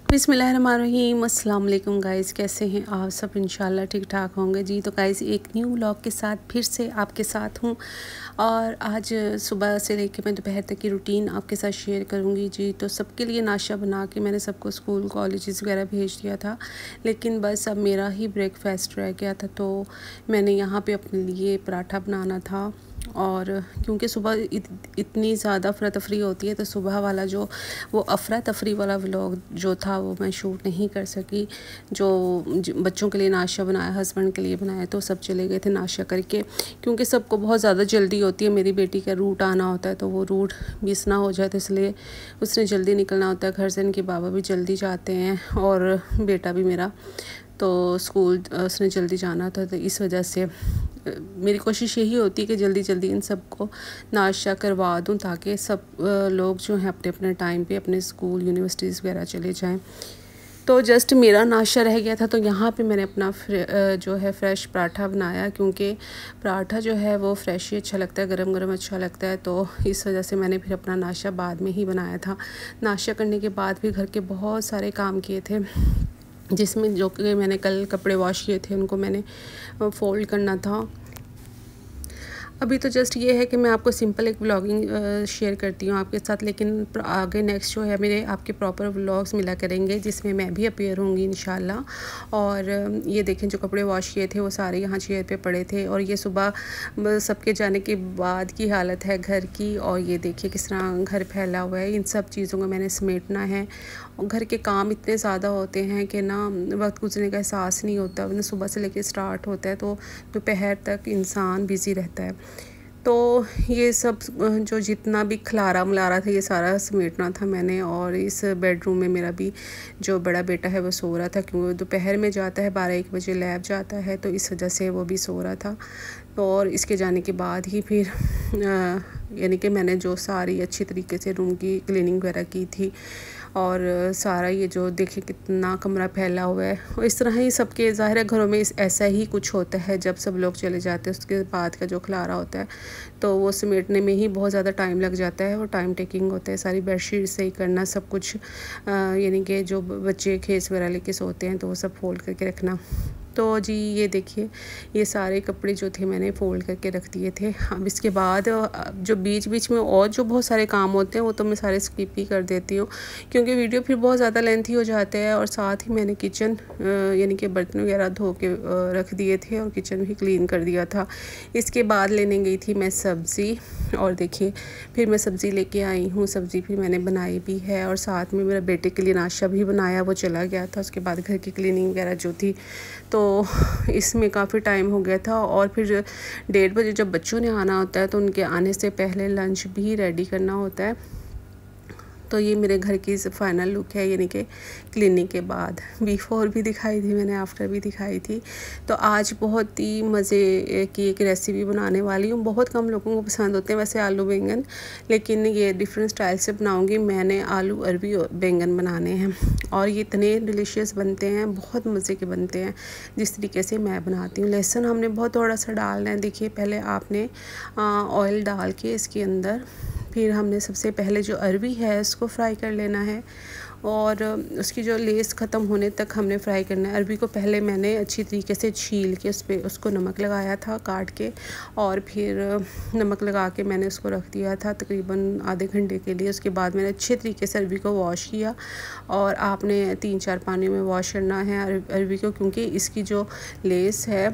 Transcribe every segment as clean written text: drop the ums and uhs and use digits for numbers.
बिस्मिल्लाहिर्रहमानिर्रहीम। अस्सलाम वालेकुम गाइस, कैसे हैं आप सब? इंशाल्लाह ठीक ठाक होंगे जी। तो गाइस एक न्यू व्लॉग के साथ फिर से आपके साथ हूँ और आज सुबह से लेकर मैं दोपहर तक की रूटीन आपके साथ शेयर करूँगी जी। तो सबके लिए नाश्ता बना के मैंने सबको स्कूल कॉलेजेस वगैरह भेज दिया था, लेकिन बस अब मेरा ही ब्रेकफास्ट रह गया था। तो मैंने यहाँ पे अपने लिए पराठा बनाना था और क्योंकि सुबह इतनी ज़्यादा अफरा तफरी होती है तो सुबह वाला जो वो अफरा तफरी वाला व्लॉग जो था वो मैं शूट नहीं कर सकी। जो बच्चों के लिए नाश्ता बनाया, हस्बैंड के लिए बनाया, तो सब चले गए थे नाश्ता करके, क्योंकि सबको बहुत ज़्यादा जल्दी होती है। मेरी बेटी का रूट आना होता है तो वो रूट मिस ना हो जाए, तो इसलिए उसने जल्दी निकलना होता है घर से। इनके बाबा भी जल्दी जाते हैं और बेटा भी मेरा, तो स्कूल उसने जल्दी जाना था। तो इस वजह से मेरी कोशिश यही होती है कि जल्दी जल्दी इन सबको नाश्ता करवा दूं, ताकि सब लोग जो हैं अपने अपने टाइम पे अपने स्कूल यूनिवर्सिटीज़ वगैरह चले जाएं। तो जस्ट मेरा नाश्ता रह गया था, तो यहाँ पे मैंने अपना जो है फ्रेश पराठा बनाया, क्योंकि पराठा जो है वो फ्रेश ही अच्छा लगता है, गरम गरम अच्छा लगता है। तो इस वजह से मैंने फिर अपना नाश्ता बाद में ही बनाया था। नाश्ता करने के बाद भी घर के बहुत सारे काम किए थे, जिसमें जो कि मैंने कल कपड़े वॉश किए थे उनको मैंने फ़ोल्ड करना था। अभी तो जस्ट ये है कि मैं आपको सिंपल एक व्लॉगिंग शेयर करती हूँ आपके साथ, लेकिन आगे नेक्स्ट जो है मेरे आपके प्रॉपर व्लॉग्स मिला करेंगे, जिसमें मैं भी अपीयर होंगी इंशाल्लाह। और ये देखें, जो कपड़े वॉश किए थे वो सारे यहाँ चेयर पे पड़े थे, और ये सुबह सबके जाने के बाद की हालत है घर की। और ये देखिए किस तरह घर फैला हुआ है। इन सब चीज़ों को मैंने समेटना है। और घर के काम इतने ज़्यादा होते हैं कि ना वक्त गुजरने का एहसास नहीं होता। वरना सुबह से लेकर स्टार्ट होता है तो दोपहर तक इंसान बिज़ी रहता है। तो ये सब जो जितना भी खलारा मलारा था ये सारा समेटना था मैंने। और इस बेडरूम में मेरा भी जो बड़ा बेटा है वो सो रहा था, क्योंकि दोपहर में जाता है, 12-1 बजे लैब जाता है, तो इस वजह से वो भी सो रहा था। तो और इसके जाने के बाद ही फिर यानी कि मैंने जो सारी अच्छी तरीके से रूम की क्लीनिंग वगैरह की थी। और सारा ये जो देखें कितना कमरा फैला हुआ है, और इस तरह ही सबके ज़ाहिर है घरों में ऐसा ही कुछ होता है। जब सब लोग चले जाते हैं उसके बाद का जो खलारा होता है तो वो समेटने में ही बहुत ज़्यादा टाइम लग जाता है, और टाइम टेकिंग होता है। सारी बेडशीट सही करना, सब कुछ यानी कि जो बच्चे खेस वगैरह लेके सोते हैं तो वो सब फोल्ड करके रखना। तो जी ये देखिए, ये सारे कपड़े जो थे मैंने फ़ोल्ड करके रख दिए थे। अब इसके बाद जो बीच बीच में और जो बहुत सारे काम होते हैं वो तो मैं सारे स्किप ही कर देती हूँ, क्योंकि वीडियो फिर बहुत ज़्यादा लेंथी हो जाते हैं। और साथ ही मैंने किचन यानी कि बर्तन वगैरह धो के रख दिए थे और किचन भी क्लीन कर दिया था। इसके बाद लेने गई थी मैं सब्ज़ी, और देखिए फिर मैं सब्ज़ी लेके आई हूँ। सब्ज़ी फिर मैंने बनाई भी है, और साथ में मेरा बेटे के लिए नाश्ता भी बनाया, वो चला गया था। उसके बाद घर की क्लीनिंग वगैरह जो थी, तो इसमें काफ़ी टाइम हो गया था। और फिर 1:30 बजे जब बच्चों ने आना होता है तो उनके आने से पहले लंच भी रेडी करना होता है। तो ये मेरे घर की फाइनल लुक है, यानी कि क्लीनिंग के बाद। बिफ़ोर भी दिखाई थी मैंने, आफ्टर भी दिखाई थी। तो आज बहुत ही मज़े की एक रेसिपी बनाने वाली हूँ। बहुत कम लोगों को पसंद होते हैं वैसे आलू बैंगन, लेकिन ये डिफरेंट स्टाइल से बनाऊँगी। मैंने आलू अरबी बैंगन बनाने हैं, और ये इतने डिलीशियस बनते हैं, बहुत मज़े के बनते हैं जिस तरीके से मैं बनाती हूँ। लहसुन हमने बहुत थोड़ा सा डालना है। देखिए पहले आपने ऑयल डाल के इसके अंदर, फिर हमने सबसे पहले जो अरबी है उसको फ्राई कर लेना है, और उसकी जो लेस ख़त्म होने तक हमने फ्राई करना है। अरबी को पहले मैंने अच्छी तरीके से छील के उस पर उसको नमक लगाया था काट के, और फिर नमक लगा के मैंने उसको रख दिया था तकरीबन आधे घंटे के लिए। उसके बाद मैंने अच्छे तरीके से अरबी को वॉश किया, और आपने 3-4 पानी में वॉश करना है अरबी को, क्योंकि इसकी जो लेस है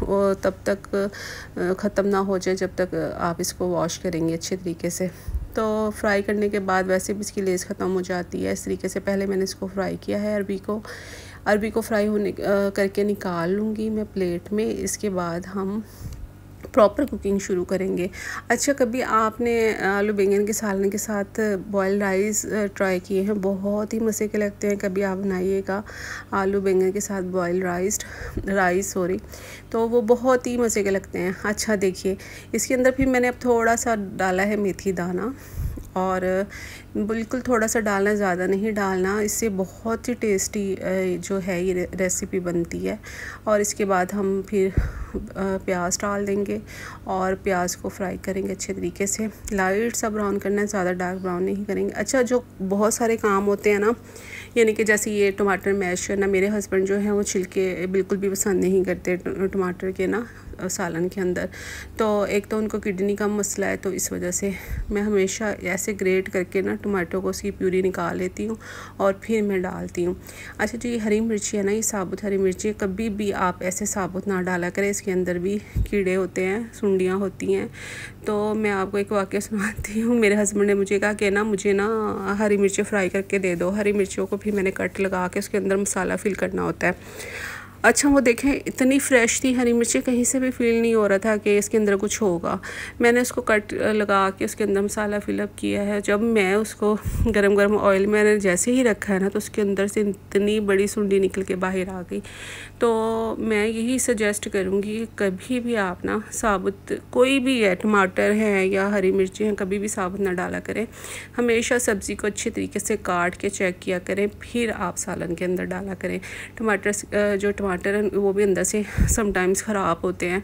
वो तब तक ख़त्म ना हो जाए जब तक आप इसको वॉश करेंगे अच्छे तरीके से। तो फ्राई करने के बाद वैसे भी इसकी लेस ख़त्म हो जाती है। इस तरीके से पहले मैंने इसको फ्राई किया है अरबी को फ्राई होने करके निकाल लूँगी मैं प्लेट में। इसके बाद हम प्रॉपर कुकिंग शुरू करेंगे। अच्छा, कभी आपने आलू बैंगन के सालन के साथ बॉयल राइस ट्राई किए हैं? बहुत ही मज़े के लगते हैं। कभी आप बनाइएगा आलू बैंगन के साथ बॉयल राइस तो वो बहुत ही मज़े के लगते हैं। अच्छा देखिए, इसके अंदर फिर मैंने अब थोड़ा सा डाला है मेथी दाना, और बिल्कुल थोड़ा सा डालना, ज़्यादा नहीं डालना। इससे बहुत ही टेस्टी जो है ये रेसिपी बनती है। और इसके बाद हम फिर प्याज डाल देंगे और प्याज को फ्राई करेंगे अच्छे तरीके से। लाइट सा ब्राउन करना है, ज़्यादा डार्क ब्राउन नहीं करेंगे। अच्छा, जो बहुत सारे काम होते हैं ना, यानी कि जैसे ये टमाटर मैश करना, मेरे हस्बैंड जो हैं वो छिलके बिल्कुल भी पसंद नहीं करते टमाटर के ना सालन के अंदर। तो एक तो उनको किडनी का मसला है, तो इस वजह से मैं हमेशा ऐसे ग्रेट करके ना टमाटो को उसकी प्यूरी निकाल लेती हूँ और फिर मैं डालती हूँ। अच्छा, जो ये हरी मिर्ची है ना, ये साबुत हरी मिर्ची कभी भी आप ऐसे साबुत ना डाला करें, इसके अंदर भी कीड़े होते हैं, सुंडियाँ होती हैं। तो मैं आपको एक वाक़या सुनाती हूँ। मेरे हस्बैंड ने मुझे कहा कि ना मुझे ना हरी मिर्ची फ्राई करके दे दो। हरी मिर्चियों को फिर मैंने कट लगा के उसके अंदर मसाला फिल करना होता है। अच्छा, वो देखें इतनी फ्रेश थी हरी मिर्ची, कहीं से भी फील नहीं हो रहा था कि इसके अंदर कुछ होगा। मैंने उसको कट लगा के उसके अंदर मसाला फिलअप किया है। जब मैं उसको गरम गरम ऑयल मैंने जैसे ही रखा है ना, तो उसके अंदर से इतनी बड़ी सुंडी निकल के बाहर आ गई। तो मैं यही सजेस्ट करूँगी कि कभी भी आप ना साबुत कोई भी है, टमाटर है या हरी मिर्ची है, कभी भी साबुत ना डाला करें। हमेशा सब्ज़ी को अच्छे तरीके से काट के चेक किया करें, फिर आप सालन के अंदर डाला करें। जो टमाटर हैं वो भी अंदर से समटाइम्स ख़राब होते हैं,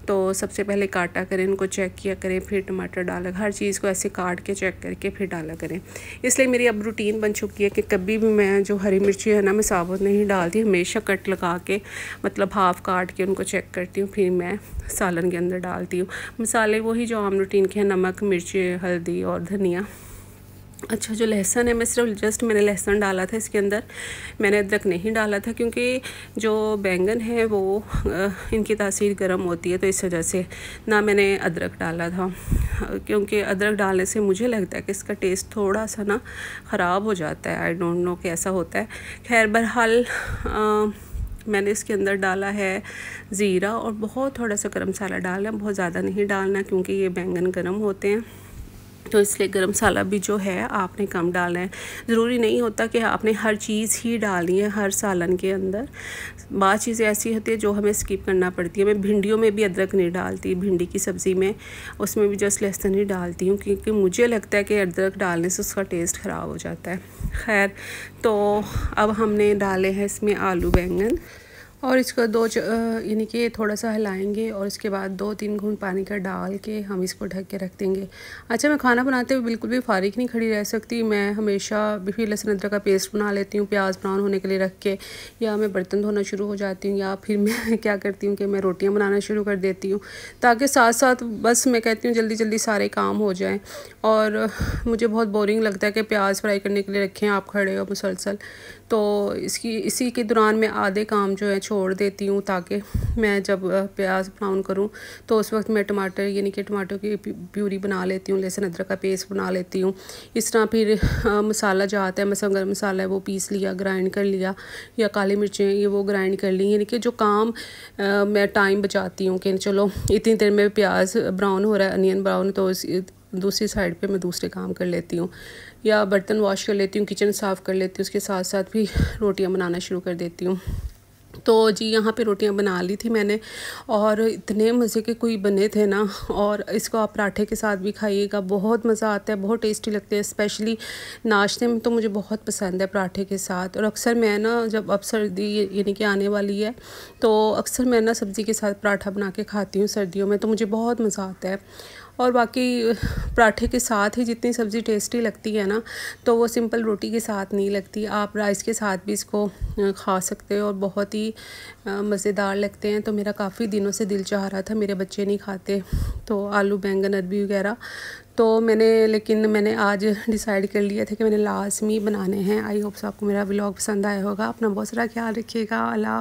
तो सबसे पहले काटा करें, उनको चेक किया करें, फिर टमाटर डाला। हर चीज़ को ऐसे काट के चेक करके फिर डाला करें। इसलिए मेरी अब रूटीन बन चुकी है कि कभी भी मैं जो हरी मिर्ची है ना, मैं साबुत नहीं डालती, हमेशा कट लगा के मतलब हाफ़ काट के उनको चेक करती हूँ, फिर मैं सालन के अंदर डालती हूँ। मसाले वही जो आम रूटीन के हैं, नमक, मिर्ची, हल्दी और धनिया। अच्छा, जो लहसुन है, मैं सिर्फ जस्ट मैंने लहसुन डाला था इसके अंदर, मैंने अदरक नहीं डाला था, क्योंकि जो बैंगन है वो इनकी तासीर गर्म होती है, तो इस वजह से ना मैंने अदरक डाला था। क्योंकि अदरक डालने से मुझे लगता है कि इसका टेस्ट थोड़ा सा ना ख़राब हो जाता है। आई डोंट नो कि ऐसा होता है। खैर, बहरहाल मैंने इसके अंदर डाला है ज़ीरा और बहुत थोड़ा सा गरम मसाला डालना, बहुत ज़्यादा नहीं डालना, क्योंकि ये बैंगन गर्म होते हैं, तो इसलिए गरम मसाला भी जो है आपने कम डालना है। ज़रूरी नहीं होता कि आपने हर चीज़ ही डालनी है हर सालन के अंदर। बात चीज़ें ऐसी होती है जो हमें स्किप करना पड़ती है। मैं भिंडियों में भी अदरक नहीं डालती, भिंडी की सब्ज़ी में उसमें भी जस्ट लहसुन ही डालती हूँ, क्योंकि मुझे लगता है कि अदरक डालने से उसका टेस्ट ख़राब हो जाता है। खैर, तो अब हमने डाले हैं इसमें आलू बैंगन और इसको यानी कि थोड़ा सा हिलाएंगे और इसके बाद 2-3 घूंट पानी का डाल के हम इसको ढक के रख देंगे। अच्छा, मैं खाना बनाते हुए बिल्कुल भी फारिग नहीं खड़ी रह सकती। मैं हमेशा फिर लहसुन अदरक का पेस्ट बना लेती हूँ प्याज ब्राउन होने के लिए रख के, या मैं बर्तन धोना शुरू हो जाती हूँ, या फिर मैं क्या करती हूँ कि मैं रोटियाँ बनाना शुरू कर देती हूँ, ताकि साथ साथ बस मैं कहती हूँ जल्दी जल्दी सारे काम हो जाएँ। और मुझे बहुत बोरिंग लगता है कि प्याज फ्राई करने के लिए रखें आप खड़े हो मुसलसल, तो इसी के दौरान मैं आधे काम जो है छोड़ देती हूँ, ताकि मैं जब प्याज ब्राउन करूँ तो उस वक्त मैं टमाटर यानी कि टमाटर की प्यूरी बना लेती हूँ, लहसुन अदरक का पेस्ट बना लेती हूँ। इस तरह फिर मसाला जो आता है, मसाला गरम मसाला है वो पीस लिया, ग्राइंड कर लिया, या काली मिर्चें ये वो ग्राइंड कर ली। यानी कि जो काम मैं टाइम बचाती हूँ कि चलो इतनी देर में प्याज ब्राउन हो रहा है, अनियन ब्राउन, तो दूसरी साइड पे मैं दूसरे काम कर लेती हूँ, या बर्तन वॉश कर लेती हूँ, किचन साफ़ कर लेती हूँ, उसके साथ साथ भी रोटियाँ बनाना शुरू कर देती हूँ। तो जी, यहाँ पे रोटियाँ बना ली थी मैंने और इतने मज़े के कोई बने थे ना, और इसको आप पराठे के साथ भी खाइएगा, बहुत मज़ा आता है, बहुत टेस्टी लगते हैं। स्पेशली नाश्ते में तो मुझे बहुत पसंद है पराठे के साथ। और अक्सर मैं ना जब अब सर्दी यानी कि आने वाली है, तो अक्सर मैं ना सब्ज़ी के साथ पराठा बना के खाती हूँ सर्दियों में, तो मुझे बहुत मज़ा आता है। और बाकी पराठे के साथ ही जितनी सब्ज़ी टेस्टी लगती है ना, तो वो सिंपल रोटी के साथ नहीं लगती। आप राइस के साथ भी इसको खा सकते हो और बहुत ही मज़ेदार लगते हैं। तो मेरा काफ़ी दिनों से दिल चाह रहा था, मेरे बच्चे नहीं खाते तो आलू बैंगन अरबी वगैरह, तो लेकिन मैंने आज डिसाइड कर लिया था कि मैंने लाजमी बनाने हैं। आई होप्स आपको मेरा व्लॉग पसंद आया होगा। अपना बहुत सारा ख्याल रखिएगा। अल्लाह।